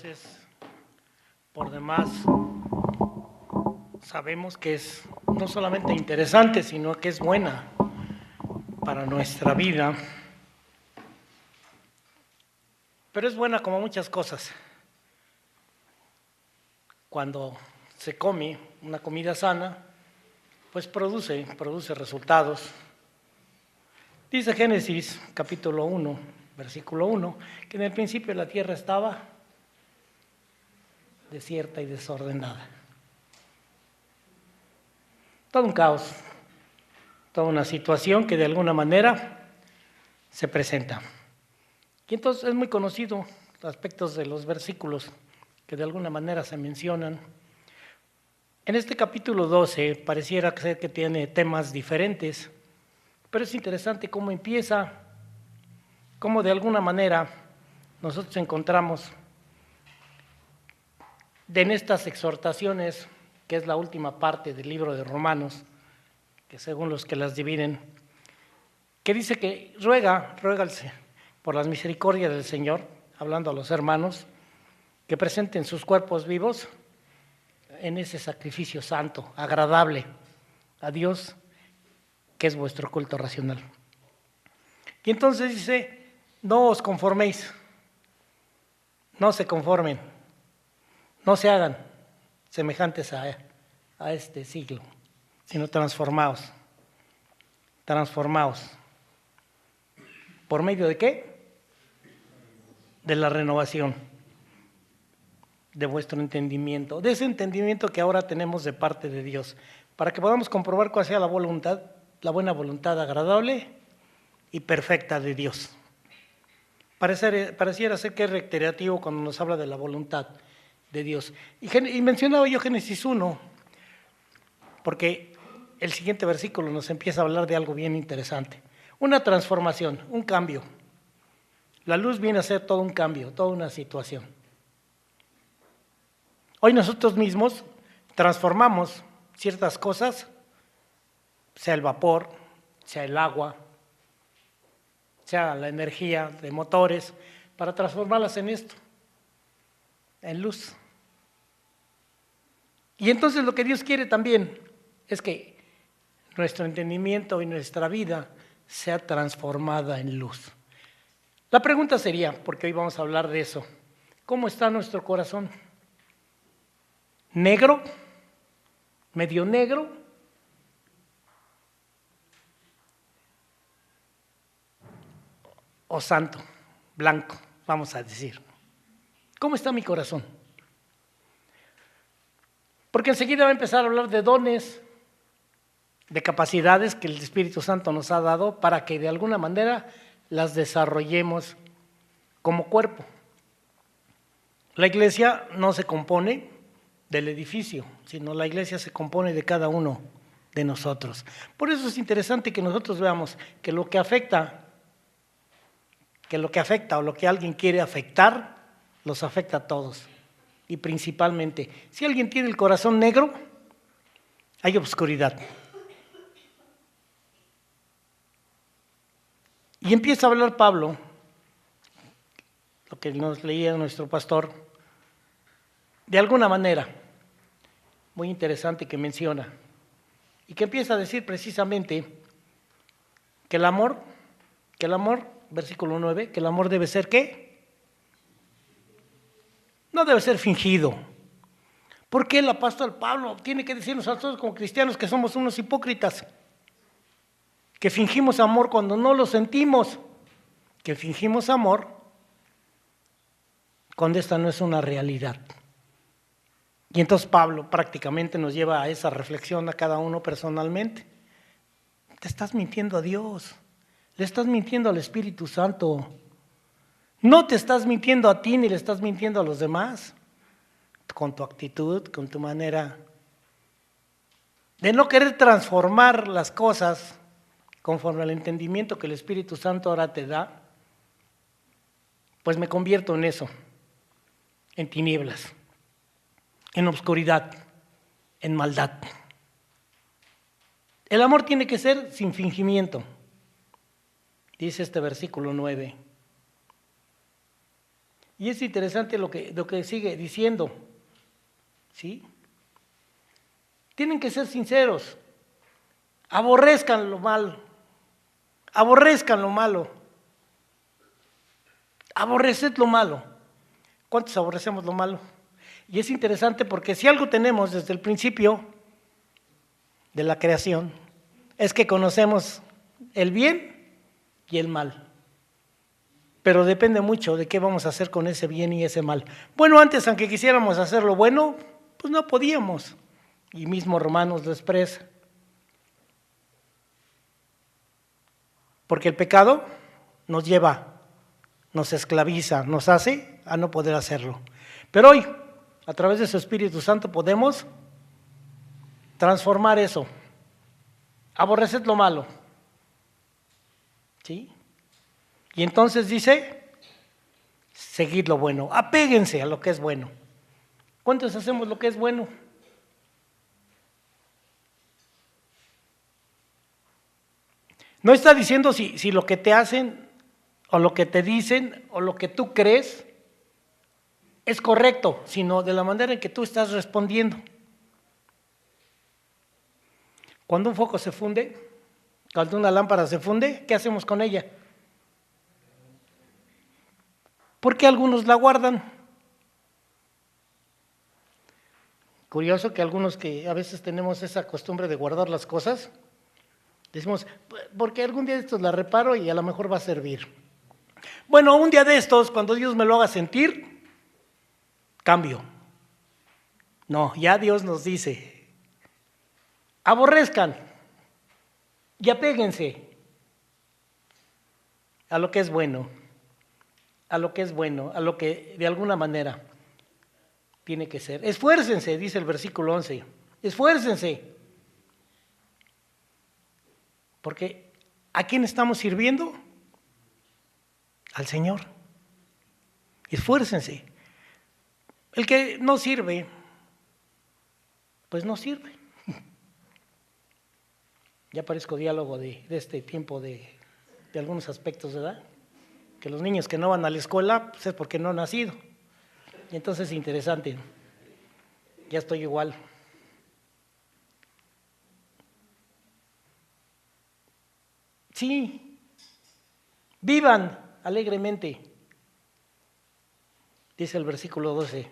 Dios es por demás, sabemos que es no solamente interesante, sino que es buena para nuestra vida. Pero es buena como muchas cosas. Cuando se come una comida sana, pues produce resultados. Dice Génesis capítulo 1, versículo 1, que en el principio la tierra estaba desierta y desordenada. Todo un caos, toda una situación que de alguna manera se presenta. Y entonces es muy conocido aspectos de los versículos que de alguna manera se mencionan. En este capítulo 12 pareciera ser que tiene temas diferentes, pero es interesante cómo empieza, cómo de alguna manera nosotros encontramos en estas exhortaciones, que es la última parte del libro de Romanos, que según los que las dividen, que dice que ruega por las misericordias del Señor, hablando a los hermanos, que presenten sus cuerpos vivos en ese sacrificio santo, agradable a Dios, que es vuestro culto racional. Y entonces dice, no os conforméis, no se conformen, no se hagan semejantes a este siglo, sino transformaos. ¿Por medio de qué? De la renovación de vuestro entendimiento, de ese entendimiento que ahora tenemos de parte de Dios, para que podamos comprobar cuál sea la buena voluntad agradable y perfecta de Dios. Pareciera ser que es reiterativo cuando nos habla de la voluntad de Dios. Y mencionaba yo Génesis 1, porque el siguiente versículo nos empieza a hablar de algo bien interesante. Una transformación, un cambio. La luz viene a ser todo un cambio, toda una situación. Hoy nosotros mismos transformamos ciertas cosas, sea el vapor, sea el agua, sea la energía de motores, para transformarlas en esto, en luz. Y entonces lo que Dios quiere también es que nuestro entendimiento y nuestra vida sea transformada en luz. La pregunta sería, porque hoy vamos a hablar de eso, ¿cómo está nuestro corazón? ¿Negro? ¿Medio negro? ¿O santo? Blanco, vamos a decir. ¿Cómo está mi corazón? Porque enseguida va a empezar a hablar de dones, de capacidades que el Espíritu Santo nos ha dado para que de alguna manera las desarrollemos como cuerpo. La iglesia no se compone del edificio, sino la iglesia se compone de cada uno de nosotros. Por eso es interesante que nosotros veamos que lo que afecta o lo que alguien quiere afectar, los afecta a todos. Y principalmente, si alguien tiene el corazón negro, hay obscuridad. Y empieza a hablar Pablo, lo que nos leía nuestro pastor, de alguna manera muy interesante que menciona, y que empieza a decir precisamente que el amor, versículo 9, que el amor debe ser ¿qué? No debe ser fingido. ¿Por qué el apóstol Pablo tiene que decirnos a nosotros como cristianos que somos unos hipócritas? Que fingimos amor cuando no lo sentimos, que fingimos amor cuando esta no es una realidad. Y entonces Pablo prácticamente nos lleva a esa reflexión a cada uno personalmente. Te estás mintiendo a Dios, le estás mintiendo al Espíritu Santo. No te estás mintiendo a ti ni le estás mintiendo a los demás. Con tu actitud, con tu manera de no querer transformar las cosas conforme al entendimiento que el Espíritu Santo ahora te da, pues me convierto en eso, en tinieblas, en obscuridad, en maldad. El amor tiene que ser sin fingimiento, dice este versículo 9. Y es interesante lo que sigue diciendo, ¿sí? Tienen que ser sinceros, aborrezcan lo malo, aborrezcan lo malo, aborreced lo malo. ¿Cuántos aborrecemos lo malo? Y es interesante porque si algo tenemos desde el principio de la creación, es que conocemos el bien y el mal. Pero depende mucho de qué vamos a hacer con ese bien y ese mal. Bueno, antes, aunque quisiéramos hacer lo bueno, pues no podíamos. Y mismo Romanos lo expresa. Porque el pecado nos lleva, nos esclaviza, nos hace a no poder hacerlo. Pero hoy, a través de su Espíritu Santo, podemos transformar eso. Aborreced lo malo. ¿Sí? Y entonces dice, seguid lo bueno, apéguense a lo que es bueno. ¿Cuántos hacemos lo que es bueno? No está diciendo si lo que te hacen o lo que te dicen o lo que tú crees es correcto, sino de la manera en que tú estás respondiendo. Cuando un foco se funde, cuando una lámpara se funde, ¿qué hacemos con ella? ¿Por qué algunos la guardan? Curioso que algunos que a veces tenemos esa costumbre de guardar las cosas, decimos, porque algún día de estos la reparo y a lo mejor va a servir. Bueno, un día de estos, cuando Dios me lo haga sentir, cambio. No, ya Dios nos dice, aborrezcan y apéguense a lo que es bueno, a lo que es bueno, a lo que de alguna manera tiene que ser. Esfuércense, dice el versículo 11, esfuércense. Porque ¿a quién estamos sirviendo? Al Señor. Esfuércense. El que no sirve, pues no sirve. Ya parezco diálogo de este tiempo de algunos aspectos, ¿verdad? Que los niños que no van a la escuela, pues es porque no han nacido. Y entonces es interesante. Ya estoy igual. Sí, vivan alegremente, dice el versículo 12,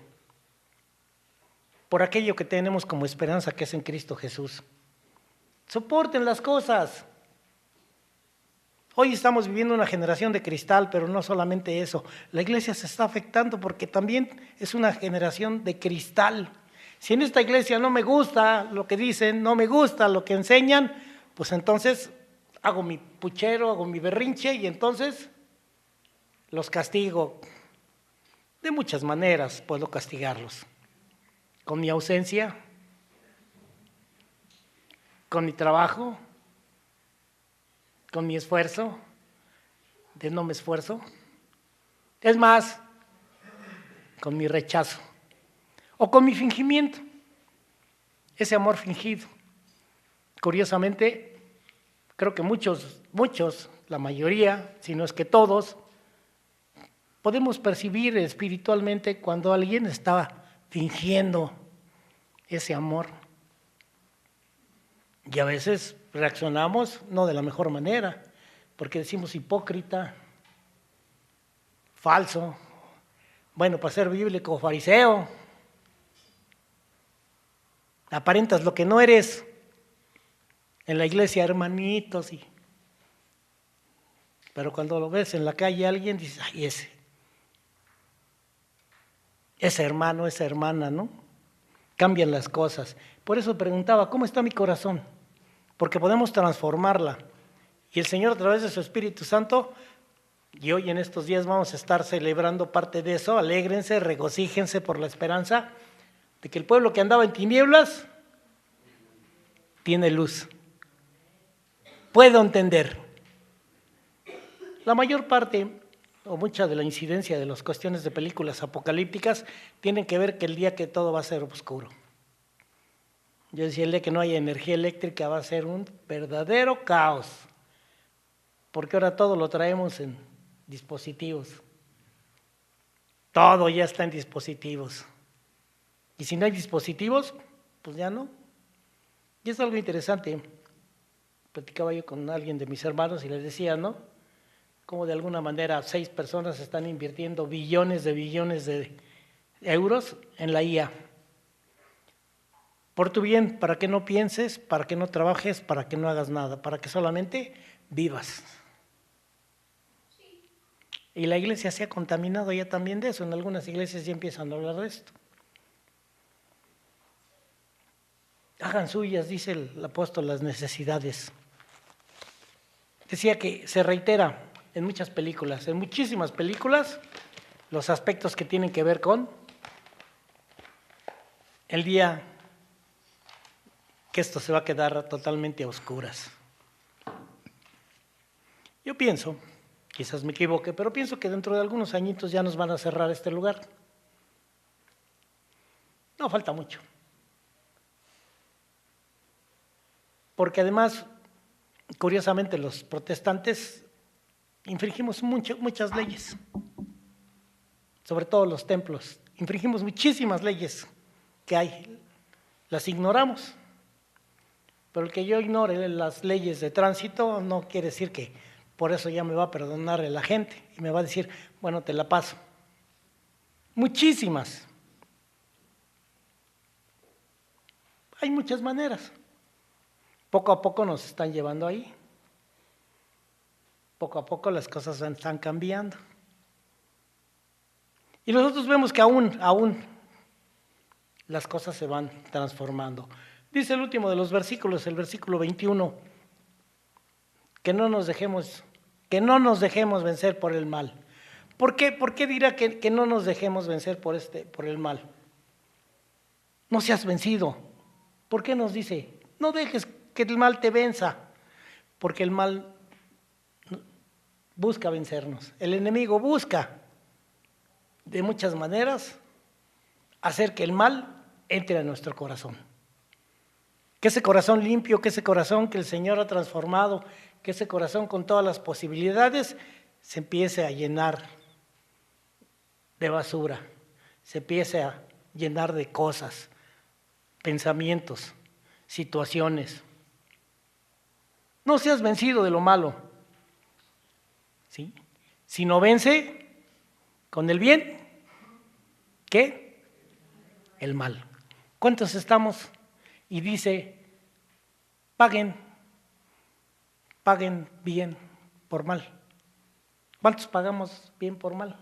por aquello que tenemos como esperanza que es en Cristo Jesús. Soporten las cosas. Hoy estamos viviendo una generación de cristal, pero no solamente eso. La iglesia se está afectando porque también es una generación de cristal. Si en esta iglesia no me gusta lo que dicen, no me gusta lo que enseñan, pues entonces hago mi puchero, hago mi berrinche y entonces los castigo. De muchas maneras puedo castigarlos. Con mi ausencia, con mi trabajo, con mi esfuerzo, de no me esfuerzo. Es más, con mi rechazo o con mi fingimiento, ese amor fingido. Curiosamente, creo que muchos, la mayoría, si no es que todos, podemos percibir espiritualmente cuando alguien está fingiendo ese amor. Y a veces reaccionamos no de la mejor manera, porque decimos hipócrita, falso, bueno, para ser bíblico, fariseo, aparentas lo que no eres. En la iglesia, hermanitos, pero cuando lo ves en la calle alguien, dices, ay, ese hermano, esa hermana, ¿no? Cambian las cosas. Por eso preguntaba, ¿cómo está mi corazón? Porque podemos transformarla. Y el Señor a través de su Espíritu Santo, y hoy en estos días vamos a estar celebrando parte de eso, alégrense, regocíjense por la esperanza de que el pueblo que andaba en tinieblas tiene luz. Puedo entender. La mayor parte o mucha de la incidencia de las cuestiones de películas apocalípticas tienen que ver que el día que todo va a ser oscuro. Yo decía, el día que no haya energía eléctrica va a ser un verdadero caos, porque ahora todo lo traemos en dispositivos. Todo ya está en dispositivos. Y si no hay dispositivos, pues ya no. Y es algo interesante. Platicaba yo con alguien de mis hermanos y les decía, ¿no? Cómo de alguna manera 6 personas están invirtiendo billones de euros en la IA. Por tu bien, para que no pienses, para que no trabajes, para que no hagas nada, para que solamente vivas. Y la iglesia se ha contaminado ya también de eso. En algunas iglesias ya empiezan a hablar de esto. Hagan suyas, dice el apóstol, las necesidades. Decía que se reitera en muchas películas, en muchísimas películas, los aspectos que tienen que ver con el día que esto se va a quedar totalmente a oscuras. Yo pienso, quizás me equivoque, pero pienso que dentro de algunos añitos ya nos van a cerrar este lugar. No falta mucho. Porque además, curiosamente, los protestantes infringimos muchas leyes, sobre todo los templos. Infringimos muchísimas leyes que hay, las ignoramos. Pero el que yo ignore las leyes de tránsito no quiere decir que por eso ya me va a perdonar la gente y me va a decir, bueno, te la paso. Muchísimas. Hay muchas maneras. Poco a poco nos están llevando ahí. Poco a poco las cosas están cambiando. Y nosotros vemos que aún las cosas se van transformando. Dice el último de los versículos, el versículo 21, que no nos dejemos vencer por el mal. ¿Por qué dirá que no nos dejemos vencer por el mal? No seas vencido. ¿Por qué nos dice? No dejes que el mal te venza, porque el mal busca vencernos. El enemigo busca de muchas maneras hacer que el mal entre a nuestro corazón. Que ese corazón limpio, que ese corazón que el Señor ha transformado, que ese corazón con todas las posibilidades se empiece a llenar de basura, se empiece a llenar de cosas, pensamientos, situaciones. No seas vencido de lo malo, ¿sí? Sino vence con el bien, ¿qué? El mal. ¿Cuántos estamos? Y dice, paguen bien por mal. ¿Cuántos pagamos bien por mal?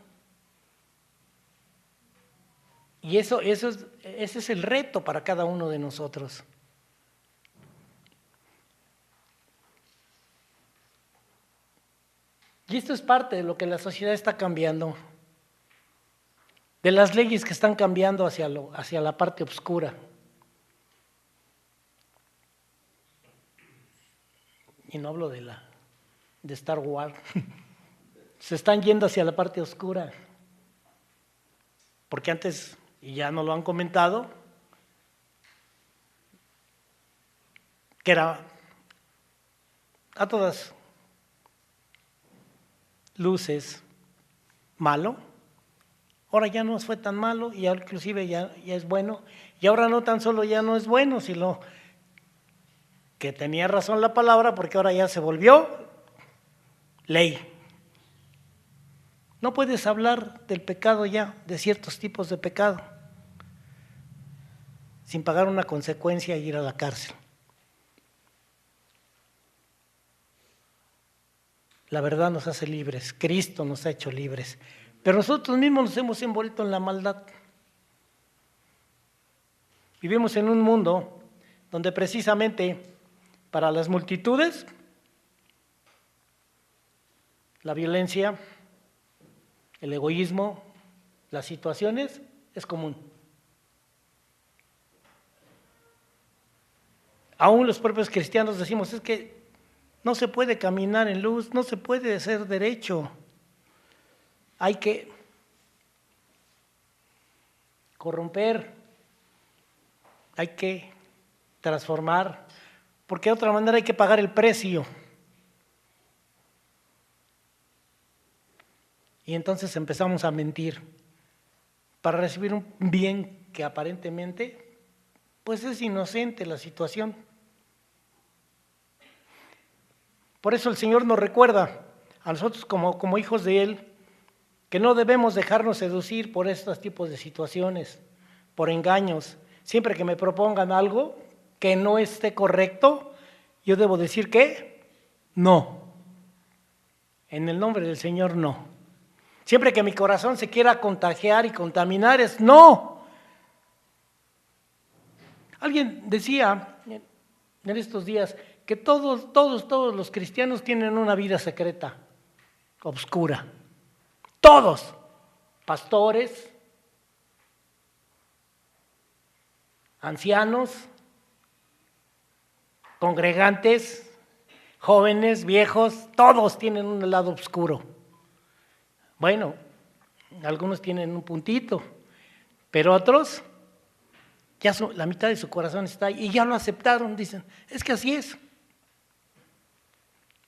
Y ese es el reto para cada uno de nosotros. Y esto es parte de lo que la sociedad está cambiando, de las leyes que están cambiando hacia la parte oscura. Y no hablo de Star Wars. Se están yendo hacia la parte oscura. Porque antes, y ya nos lo han comentado, que era a todas luces malo. Ahora ya no fue tan malo y ahora inclusive ya es bueno. Y ahora no tan solo ya no es bueno, sino que tenía razón la palabra, porque ahora ya se volvió ley. No puedes hablar del pecado ya, de ciertos tipos de pecado, sin pagar una consecuencia e ir a la cárcel. La verdad nos hace libres, Cristo nos ha hecho libres, pero nosotros mismos nos hemos envuelto en la maldad. Vivimos en un mundo donde precisamente para las multitudes la violencia, el egoísmo, las situaciones es común. Aún los propios cristianos decimos, es que no se puede caminar en luz, no se puede hacer derecho. Hay que corromper, hay que transformar, porque de otra manera hay que pagar el precio. Y entonces empezamos a mentir. para recibir un bien que aparentemente, pues es inocente la situación. Por eso el Señor nos recuerda a nosotros como hijos de Él, que no debemos dejarnos seducir por estos tipos de situaciones, por engaños. Siempre que me propongan algo que no esté correcto, yo debo decir que no. En el nombre del Señor, no. Siempre que mi corazón se quiera contagiar y contaminar, es no. Alguien decía en estos días que todos los cristianos tienen una vida secreta, oscura. Todos, pastores, ancianos, congregantes, jóvenes, viejos, todos tienen un lado oscuro. Bueno, algunos tienen un puntito, pero otros, ya la mitad de su corazón está ahí y ya lo aceptaron, dicen, es que así es.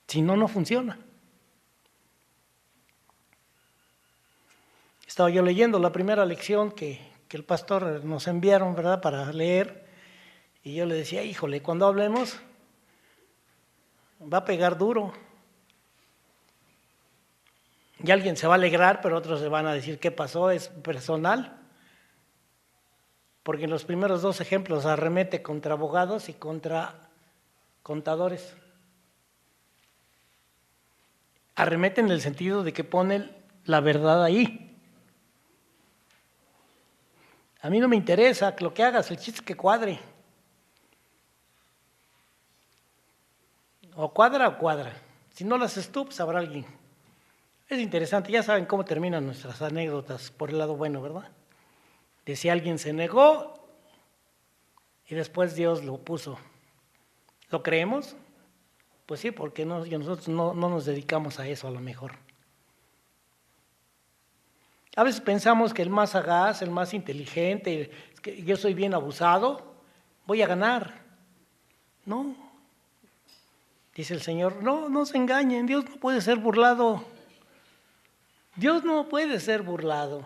Si no, no funciona. Estaba yo leyendo la primera lección que el pastor nos enviaron, ¿verdad?, para leer, y yo le decía, híjole, cuando hablemos va a pegar duro. Y alguien se va a alegrar, pero otros se van a decir, ¿qué pasó? Es personal. Porque en los primeros dos ejemplos arremete contra abogados y contra contadores. Arremete en el sentido de que pone la verdad ahí. A mí no me interesa lo que hagas, el chiste es que cuadre. O cuadra. Si no lo haces tú, pues habrá alguien. Es interesante, ya saben cómo terminan nuestras anécdotas por el lado bueno, ¿verdad? De si alguien se negó y después Dios lo puso. ¿Lo creemos? Pues sí, porque nosotros no nos dedicamos a eso a lo mejor. A veces pensamos que el más sagaz, el más inteligente, que yo soy bien abusado, voy a ganar. No. Dice el Señor, no se engañen, Dios no puede ser burlado. Dios no puede ser burlado.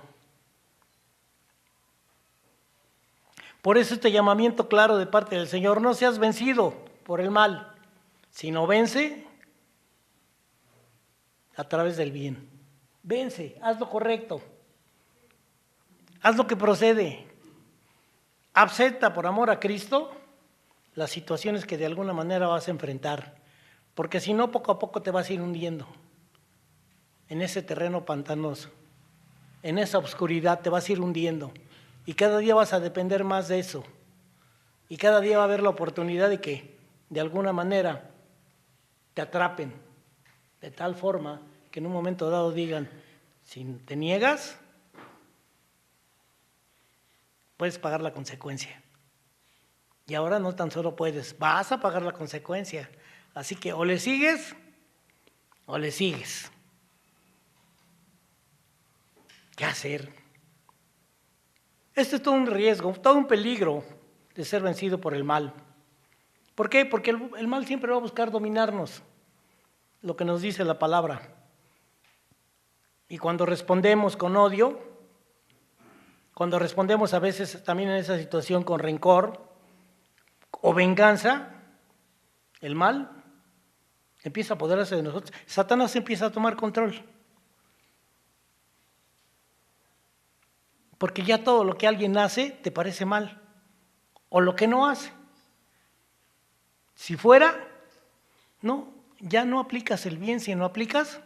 Por eso este llamamiento claro de parte del Señor, no seas vencido por el mal, sino vence a través del bien. Vence, haz lo correcto, haz lo que procede. Acepta por amor a Cristo las situaciones que de alguna manera vas a enfrentar, porque si no, poco a poco te vas a ir hundiendo en ese terreno pantanoso, en esa oscuridad te vas a ir hundiendo y cada día vas a depender más de eso y cada día va a haber la oportunidad de que de alguna manera te atrapen de tal forma que en un momento dado digan, si te niegas, puedes pagar la consecuencia. Y ahora no tan solo puedes, vas a pagar la consecuencia. Así que o le sigues o le sigues. ¿Qué hacer? Este es todo un riesgo, todo un peligro de ser vencido por el mal. ¿Por qué? Porque el mal siempre va a buscar dominarnos, lo que nos dice la palabra. Y cuando respondemos con odio, cuando respondemos a veces también en esa situación con rencor o venganza, el mal empieza a apoderarse de nosotros. Satanás empieza a tomar control. Porque ya todo lo que alguien hace te parece mal, o lo que no hace. Si fuera, no, ya no aplicas el bien, sino aplicas.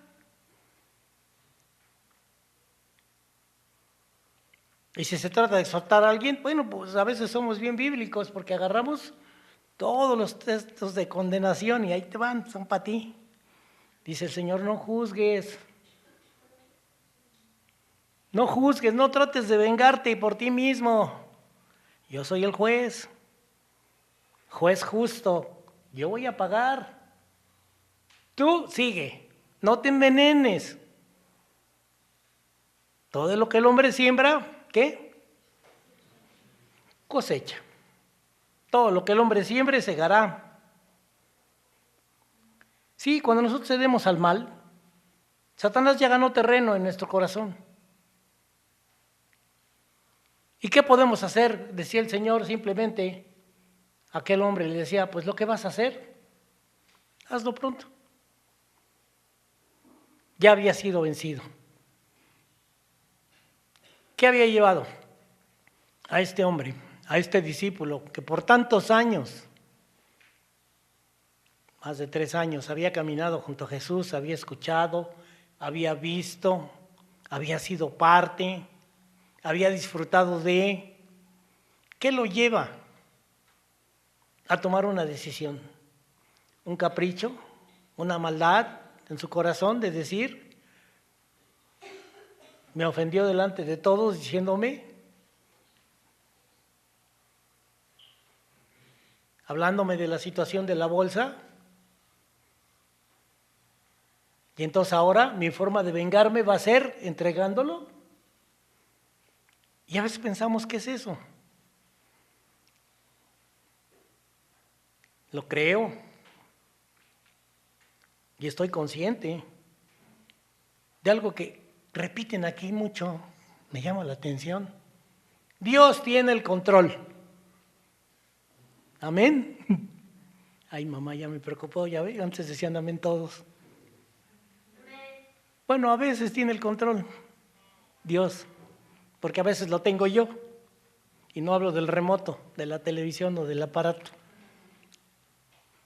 Y si se trata de exhortar a alguien, bueno, pues a veces somos bien bíblicos porque agarramos todos los textos de condenación y ahí te van, son para ti. Dice el Señor, no juzgues. No juzgues, no trates de vengarte por ti mismo. Yo soy el juez justo. Yo voy a pagar. Tú sigue, no te envenenes. Todo lo que el hombre siembra, ¿qué? Cosecha. Todo lo que el hombre siembre segará. Sí, cuando nosotros cedemos al mal, Satanás ya ganó terreno en nuestro corazón. ¿Y qué podemos hacer? Decía el Señor simplemente. Aquel hombre le decía, pues lo que vas a hacer, hazlo pronto. Ya había sido vencido. ¿Qué había llevado a este hombre, a este discípulo, que por tantos años, más de 3 años, había caminado junto a Jesús, había escuchado, había visto, había sido parte, había disfrutado de? ¿Qué lo lleva a tomar una decisión? ¿Un capricho? ¿Una maldad en su corazón de decir, me ofendió delante de todos diciéndome, hablándome de la situación de la bolsa? Y entonces ahora mi forma de vengarme va a ser entregándolo. Y a veces pensamos, ¿qué es eso? Lo creo. Y estoy consciente de algo que repiten aquí mucho, me llama la atención. Dios tiene el control. Amén. Ay, mamá, ya me preocupó, ya ve, antes decían amén todos. Bueno, a veces tiene el control Dios, porque a veces lo tengo yo, y no hablo del remoto, de la televisión o del aparato.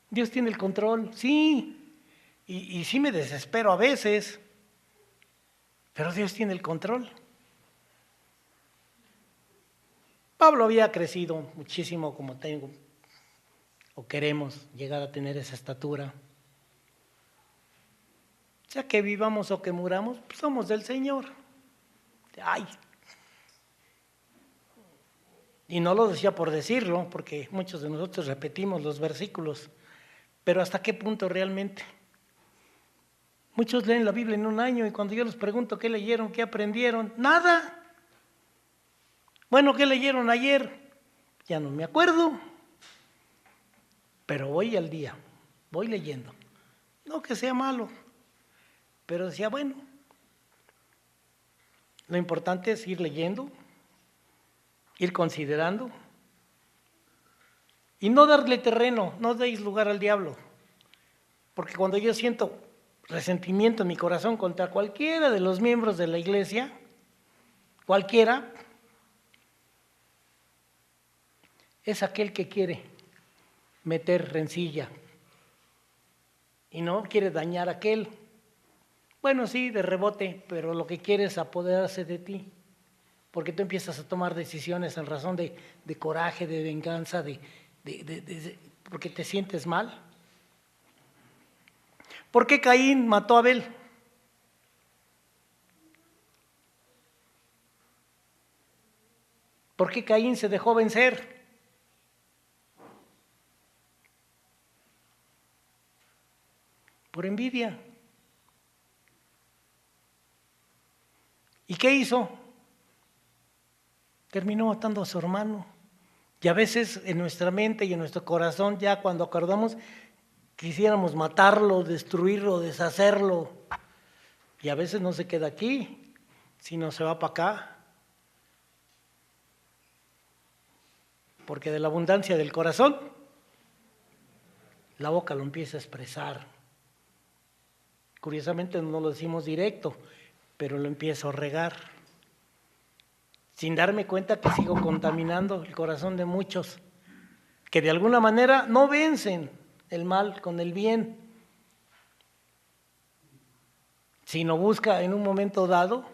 Dios tiene el control, sí, y sí me desespero a veces, pero Dios tiene el control. Pablo había crecido muchísimo, como tengo, o queremos llegar a tener esa estatura. Ya que vivamos o que muramos, pues somos del Señor. Ay. Y no lo decía por decirlo, porque muchos de nosotros repetimos los versículos, pero ¿hasta qué punto realmente? Muchos leen la Biblia en un año y cuando yo les pregunto qué leyeron, qué aprendieron, nada. Bueno, ¿qué leyeron ayer? Ya no me acuerdo, pero voy al día, voy leyendo. No que sea malo, pero decía, bueno, lo importante es ir leyendo, ir considerando y no darle terreno, no deis lugar al diablo. Porque cuando yo siento resentimiento en mi corazón contra cualquiera de los miembros de la iglesia, cualquiera, es aquel que quiere meter rencilla y no quiere dañar a aquel. Bueno, sí, de rebote, pero lo que quiere es apoderarse de ti, porque tú empiezas a tomar decisiones en razón de coraje, de venganza, porque te sientes mal. ¿Por qué Caín mató a Abel? ¿Por qué Caín se dejó vencer? Por envidia. ¿Y qué hizo? Terminó matando a su hermano. Y a veces en nuestra mente y en nuestro corazón, ya cuando acordamos, quisiéramos matarlo, destruirlo, deshacerlo. Y a veces no se queda aquí, sino se va para acá. Porque de la abundancia del corazón, la boca lo empieza a expresar. Curiosamente no lo decimos directo, pero lo empiezo a regar. Sin darme cuenta que sigo contaminando el corazón de muchos, que de alguna manera no vencen el mal con el bien, sino busca en un momento dado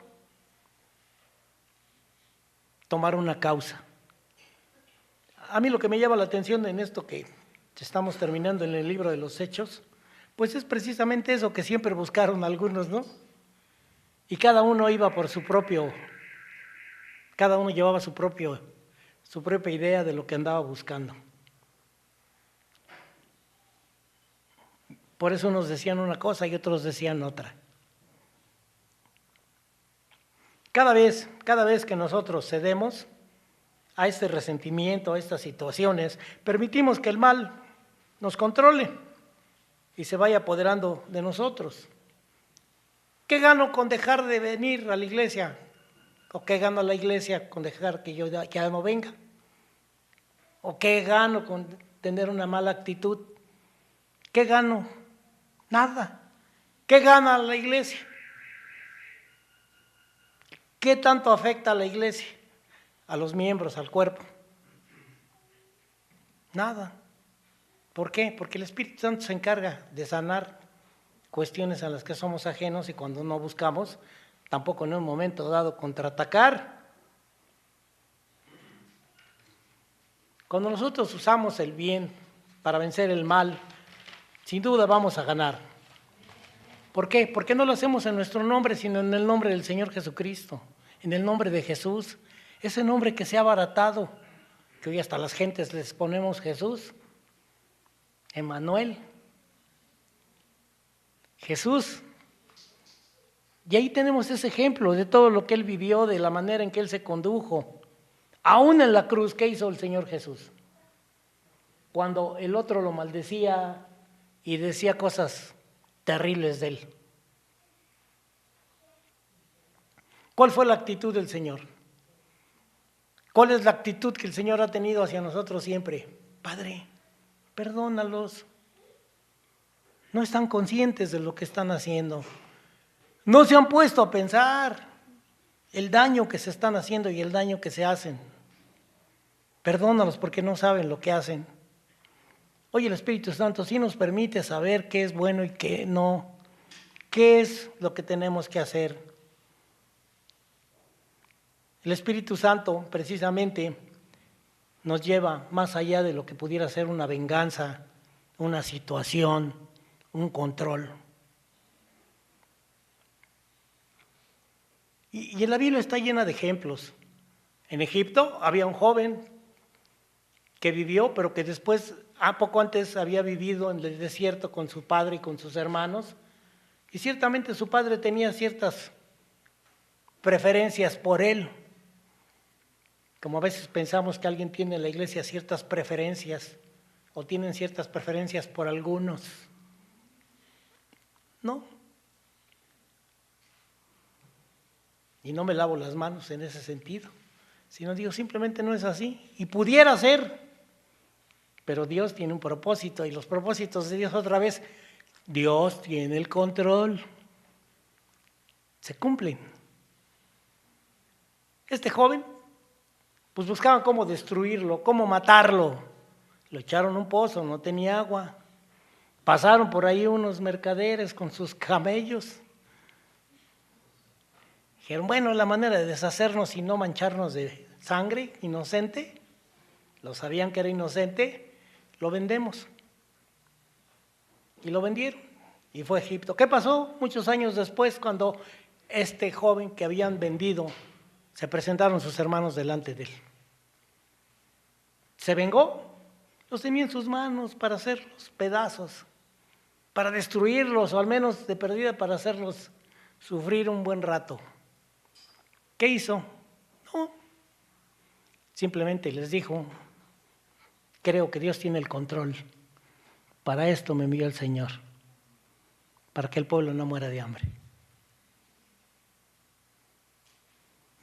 tomar una causa. A mí lo que me llama la atención en esto que estamos terminando en el libro de los Hechos, pues es precisamente eso que siempre buscaron algunos, ¿no? Y cada uno iba por su propio, cada uno llevaba su propia idea de lo que andaba buscando. Por eso unos decían una cosa y otros decían otra. Cada vez que nosotros cedemos a este resentimiento, a estas situaciones, permitimos que el mal nos controle y se vaya apoderando de nosotros. ¿Qué gano con dejar de venir a la iglesia? ¿O qué gana la iglesia con dejar que yo ya no venga? ¿O qué gano con tener una mala actitud? ¿Qué gano? Nada. ¿Qué gana la iglesia? ¿Qué tanto afecta a la iglesia? A los miembros, al cuerpo. Nada. ¿Por qué? Porque el Espíritu Santo se encarga de sanar cuestiones a las que somos ajenos y cuando no buscamos, tampoco en un momento dado contraatacar. Cuando nosotros usamos el bien para vencer el mal, sin duda vamos a ganar. ¿Por qué? Porque no lo hacemos en nuestro nombre, sino en el nombre del Señor Jesucristo, en el nombre de Jesús, ese nombre que se ha abaratado, que hoy hasta las gentes les ponemos Jesús, Emmanuel, Jesús. Y ahí tenemos ese ejemplo de todo lo que Él vivió, de la manera en que Él se condujo. Aún en la cruz, ¿qué hizo el Señor Jesús? Cuando el otro lo maldecía y decía cosas terribles de Él. ¿Cuál fue la actitud del Señor? ¿Cuál es la actitud que el Señor ha tenido hacia nosotros siempre? Padre, perdónalos. No están conscientes de lo que están haciendo. No se han puesto a pensar el daño que se están haciendo y el daño que se hacen. Perdónalos porque no saben lo que hacen. Hoy el Espíritu Santo sí nos permite saber qué es bueno y qué no. ¿Qué es lo que tenemos que hacer? El Espíritu Santo precisamente nos lleva más allá de lo que pudiera ser una venganza, una situación, un control. Y en la Biblia está llena de ejemplos. En Egipto había un joven que vivió, pero que después, poco antes había vivido en el desierto con su padre y con sus hermanos. Y ciertamente su padre tenía ciertas preferencias por él. Como a veces pensamos que alguien tiene en la iglesia ciertas preferencias o tienen ciertas preferencias por algunos. No. Y no me lavo las manos en ese sentido, sino digo, simplemente no es así. Y pudiera ser, pero Dios tiene un propósito y los propósitos de Dios otra vez, Dios tiene el control. Se cumplen. Este joven, pues buscaban cómo destruirlo, cómo matarlo. Lo echaron a un pozo, no tenía agua. Pasaron por ahí unos mercaderes con sus camellos. Dijeron, bueno, la manera de deshacernos y no mancharnos de sangre inocente, lo sabían que era inocente, lo vendemos. Y lo vendieron, y fue a Egipto. ¿Qué pasó? Muchos años después, cuando este joven que habían vendido, se presentaron sus hermanos delante de él. ¿Se vengó? Los tenía en sus manos para hacerlos pedazos, para destruirlos, o al menos de perdida para hacerlos sufrir un buen rato. ¿Qué hizo? No, simplemente les dijo, creo que Dios tiene el control. Para esto me envió el Señor, para que el pueblo no muera de hambre.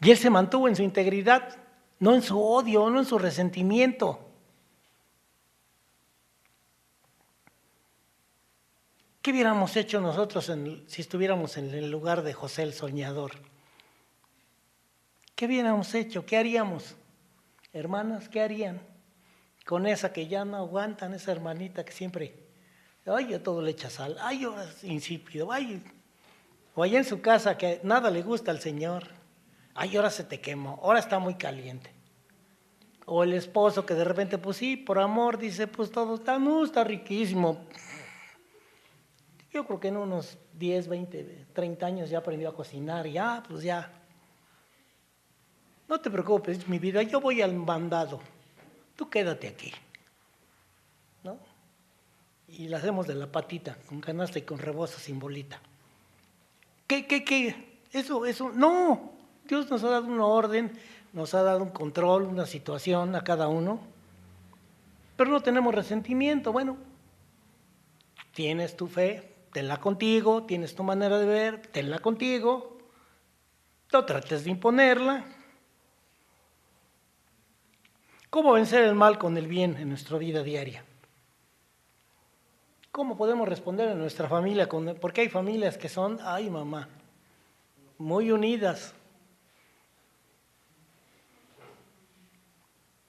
Y él se mantuvo en su integridad, no en su odio, no en su resentimiento. ¿Qué hubiéramos hecho nosotros si estuviéramos en el lugar de José el soñador? ¿Qué hubiéramos hecho? ¿Qué haríamos? Hermanas, ¿qué harían con esa que ya no aguantan, esa hermanita que siempre, ay, a todo le echa sal, ay, ahora es insípido, ay, o allá en su casa que nada le gusta al Señor, ay, ahora se te quemó, ahora está muy caliente. O el esposo que de repente, pues sí, por amor, dice, pues todo está, no, está riquísimo. Yo creo que en unos 10, 20, 30 años ya aprendió a cocinar, ya, pues ya. No te preocupes, mi vida, yo voy al mandado, tú quédate aquí, ¿no? Y la hacemos de la patita, con canasta y con rebozo sin bolita. ¿Qué? Eso, no. Dios nos ha dado una orden, nos ha dado un control, una situación a cada uno, pero no tenemos resentimiento. Bueno, tienes tu fe, tenla contigo, tienes tu manera de ver, tenla contigo, No trates de imponerla. ¿Cómo vencer el mal con el bien en nuestra vida diaria? ¿Cómo podemos responder en nuestra familia? Porque hay familias que son, ay mamá, muy unidas.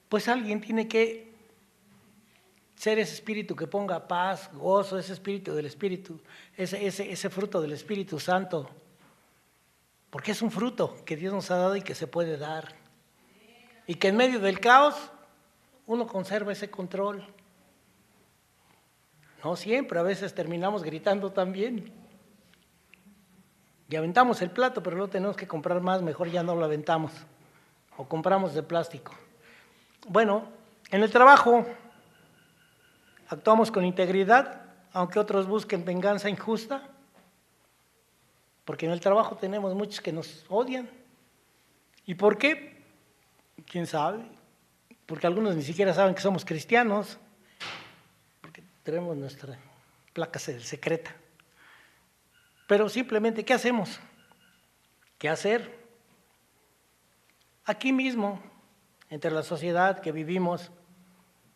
Pues alguien tiene que ser ese espíritu que ponga paz, gozo, ese espíritu del Espíritu, ese fruto del Espíritu Santo. Porque es un fruto que Dios nos ha dado y que se puede dar. Y que en medio del caos uno conserva ese control. No siempre, a veces terminamos gritando también. Y aventamos el plato, pero no tenemos que comprar más, mejor ya no lo aventamos. O compramos de plástico. Bueno, en el trabajo actuamos con integridad, aunque otros busquen venganza injusta. Porque en el trabajo tenemos muchos que nos odian. ¿Y por qué? ¿Quién sabe? Porque algunos ni siquiera saben que somos cristianos. Porque tenemos nuestra placa secreta. Pero simplemente, ¿qué hacemos? ¿Qué hacer? Aquí mismo, entre la sociedad que vivimos,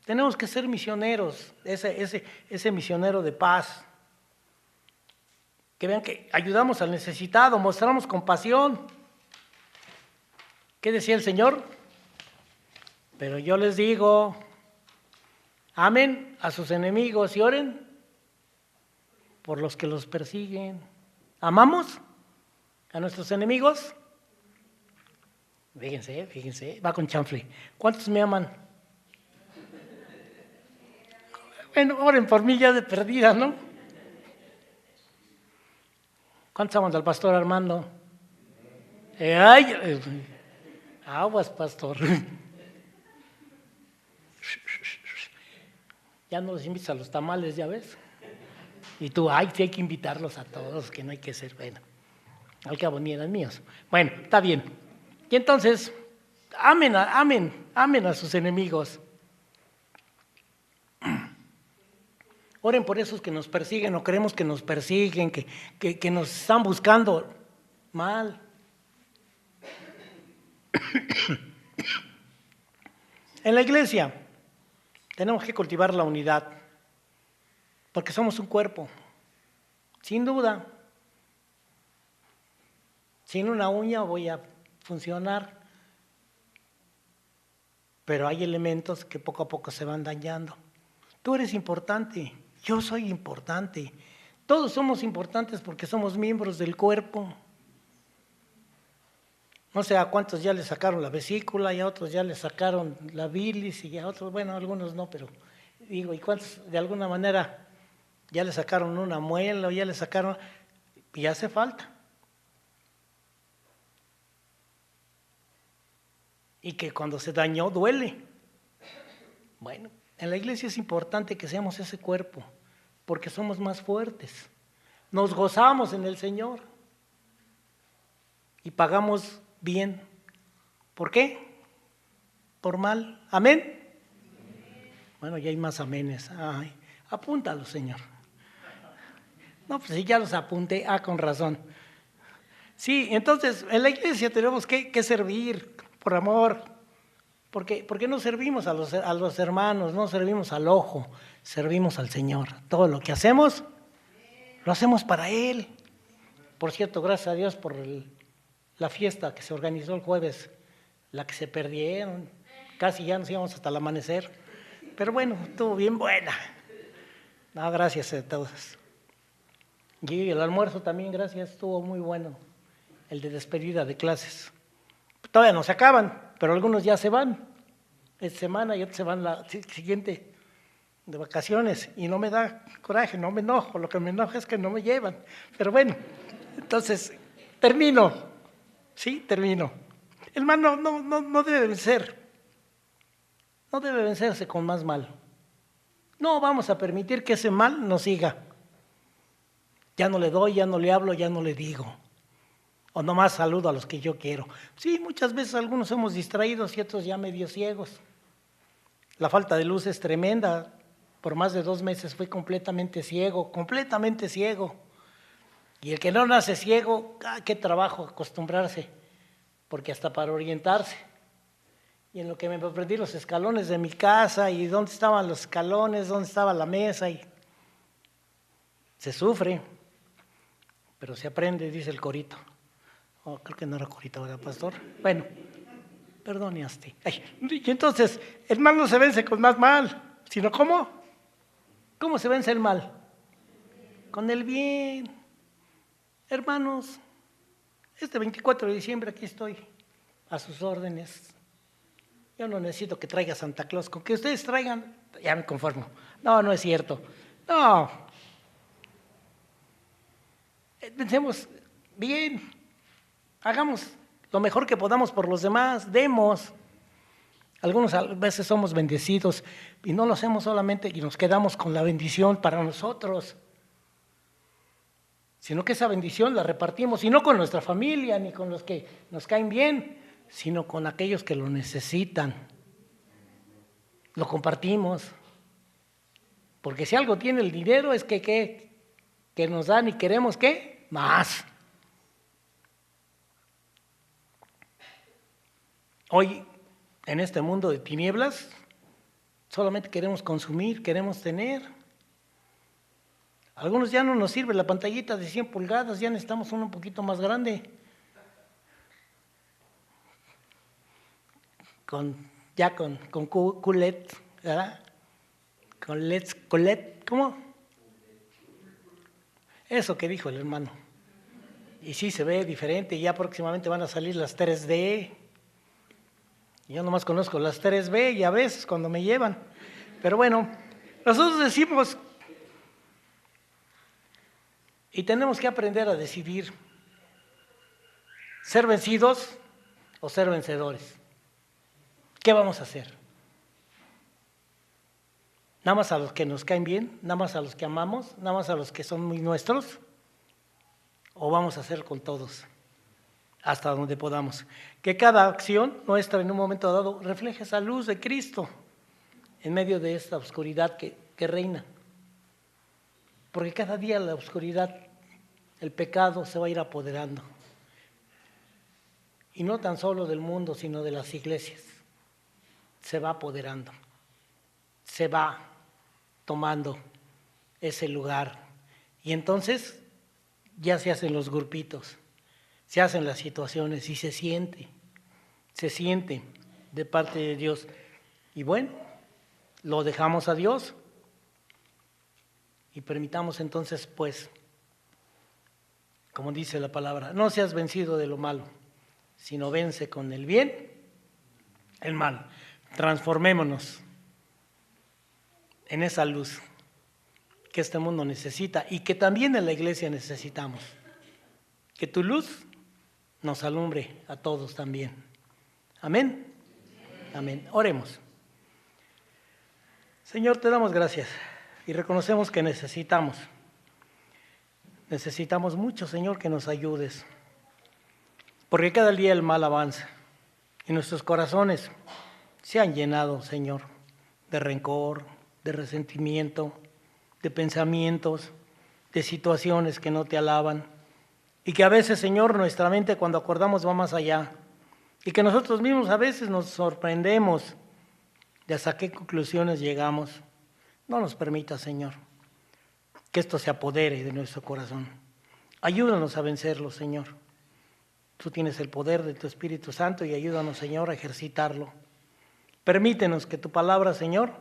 tenemos que ser misioneros, ese misionero de paz. Que vean que ayudamos al necesitado, mostramos compasión. ¿Qué decía el Señor? Pero yo les digo, amen a sus enemigos y oren por los que los persiguen. ¿Amamos a nuestros enemigos? Fíjense, va con chanfle. ¿Cuántos me aman? Bueno, oren por mí ya de perdida, ¿no? ¿Cuántos aman al pastor Armando? Aguas, pastor. Ya no los invitas a los tamales, ¿ya ves? Y tú, sí hay que invitarlos a todos, que no hay que ser, bueno, al cabo ni eran míos. Bueno, está bien. Y entonces, amen a sus enemigos. Oren por esos que nos persiguen o creemos que nos persiguen, que nos están buscando mal. En la iglesia tenemos que cultivar la unidad, porque somos un cuerpo, sin duda. Sin una uña voy a funcionar, pero hay elementos que poco a poco se van dañando. Tú eres importante, yo soy importante, todos somos importantes porque somos miembros del cuerpo. No sé a cuántos ya le sacaron la vesícula y a otros ya le sacaron la bilis y a otros, bueno, algunos no, pero digo, ¿y cuántos de alguna manera ya le sacaron una muela o ya le sacaron? Y hace falta. Y que cuando se dañó duele. Bueno, en la iglesia es importante que seamos ese cuerpo, porque somos más fuertes. Nos gozamos en el Señor y pagamos bien. ¿Por qué? Por mal. ¿Amén? Bueno, ya hay más amenes. Ay, apúntalo, Señor. No, pues si ya los apunté, con razón. Sí, entonces en la iglesia tenemos que servir por amor. Porque no servimos a los hermanos, no servimos al ojo, servimos al Señor. Todo lo que hacemos, lo hacemos para Él. Por cierto, gracias a Dios por la fiesta que se organizó el jueves, la que se perdieron, casi ya nos íbamos hasta el amanecer, pero bueno, estuvo bien buena. No, gracias a todos. Y el almuerzo también, gracias, estuvo muy bueno, el de despedida de clases. Todavía no se acaban, pero algunos ya se van, esta semana y otros se van la siguiente de vacaciones, y no me da coraje, no me enojo, lo que me enoja es que no me llevan, pero bueno, entonces termino. El mal no debe vencer, no debe vencerse con más mal. No vamos a permitir que ese mal nos siga. Ya no le doy, ya no le hablo, ya no le digo. O nomás saludo a los que yo quiero. Sí, muchas veces algunos somos distraídos y otros ya medio ciegos. La falta de luz es tremenda. Por más de 2 meses fui completamente ciego. Y el que no nace ciego, qué trabajo acostumbrarse porque hasta para orientarse. Y en lo que me aprendí los escalones de mi casa y dónde estaban los escalones, dónde estaba la mesa, y se sufre, pero se aprende, dice el corito. Oh, creo que no era corito, ¿verdad, pastor? Bueno, perdone a usted. Y entonces, el mal no se vence con más mal, sino ¿cómo? ¿Cómo se vence el mal? Con el bien. Hermanos, este 24 de diciembre aquí estoy, a sus órdenes. Yo no necesito que traiga Santa Claus, con que ustedes traigan, ya me conformo. No, no es cierto. No. Pensemos bien, hagamos lo mejor que podamos por los demás, demos. Algunos a veces somos bendecidos y no lo hacemos solamente y nos quedamos con la bendición para nosotros, sino que esa bendición la repartimos, y no con nuestra familia ni con los que nos caen bien, sino con aquellos que lo necesitan. Lo compartimos, porque si algo tiene el dinero es que nos dan y queremos ¿qué? Más. Hoy, en este mundo de tinieblas, solamente queremos consumir, queremos tener. Algunos ya no nos sirve la pantallita de 100 pulgadas, ya necesitamos uno un poquito más grande. Con QLED, ¿verdad? Con LED, ¿cómo? Eso que dijo el hermano. Y sí se ve diferente, ya próximamente van a salir las 3D. Yo nomás conozco las 3B y a veces cuando me llevan. Pero bueno, nosotros decimos, y tenemos que aprender a decidir, ser vencidos o ser vencedores. ¿Qué vamos a hacer? ¿Nada más a los que nos caen bien? ¿Nada más a los que amamos? ¿Nada más a los que son muy nuestros? ¿O vamos a hacer con todos? Hasta donde podamos. Que cada acción nuestra en un momento dado refleje esa luz de Cristo en medio de esta oscuridad que reina. Porque cada día la oscuridad, el pecado se va a ir apoderando. Y no tan solo del mundo, sino de las iglesias. Se va apoderando. Se va tomando ese lugar. Y entonces ya se hacen los grupitos. Se hacen las situaciones y se siente de parte de Dios. Y bueno, lo dejamos a Dios y permitamos entonces, pues, como dice la palabra, no seas vencido de lo malo, sino vence con el bien el mal. Transformémonos en esa luz que este mundo necesita y que también en la iglesia necesitamos. Que tu luz nos alumbre a todos también. Amén. Amén. Oremos. Señor, te damos gracias y reconocemos que necesitamos mucho, Señor, que nos ayudes, porque cada día el mal avanza y nuestros corazones se han llenado, Señor, de rencor, de resentimiento, de pensamientos, de situaciones que no te alaban. Y que a veces, Señor, nuestra mente cuando acordamos va más allá. Y que nosotros mismos a veces nos sorprendemos de hasta qué conclusiones llegamos. No nos permita, Señor, que esto se apodere de nuestro corazón. Ayúdanos a vencerlo, Señor. Tú tienes el poder de tu Espíritu Santo y ayúdanos, Señor, a ejercitarlo. Permítenos que tu palabra, Señor,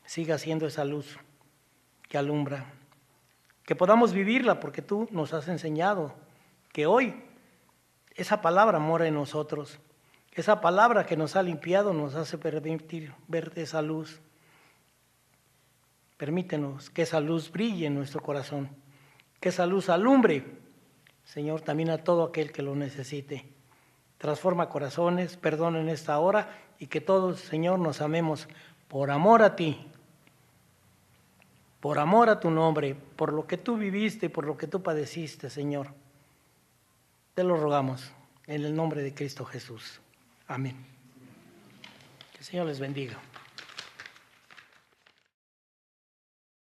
siga siendo esa luz que alumbra. Que podamos vivirla porque tú nos has enseñado que hoy esa palabra mora en nosotros. Esa palabra que nos ha limpiado nos hace permitir ver esa luz. Permítenos que esa luz brille en nuestro corazón, que esa luz alumbre, Señor, también a todo aquel que lo necesite. Transforma corazones, perdona en esta hora y que todos, Señor, nos amemos por amor a ti. Por amor a tu nombre, por lo que tú viviste y por lo que tú padeciste, Señor. Te lo rogamos en el nombre de Cristo Jesús. Amén. Que el Señor les bendiga.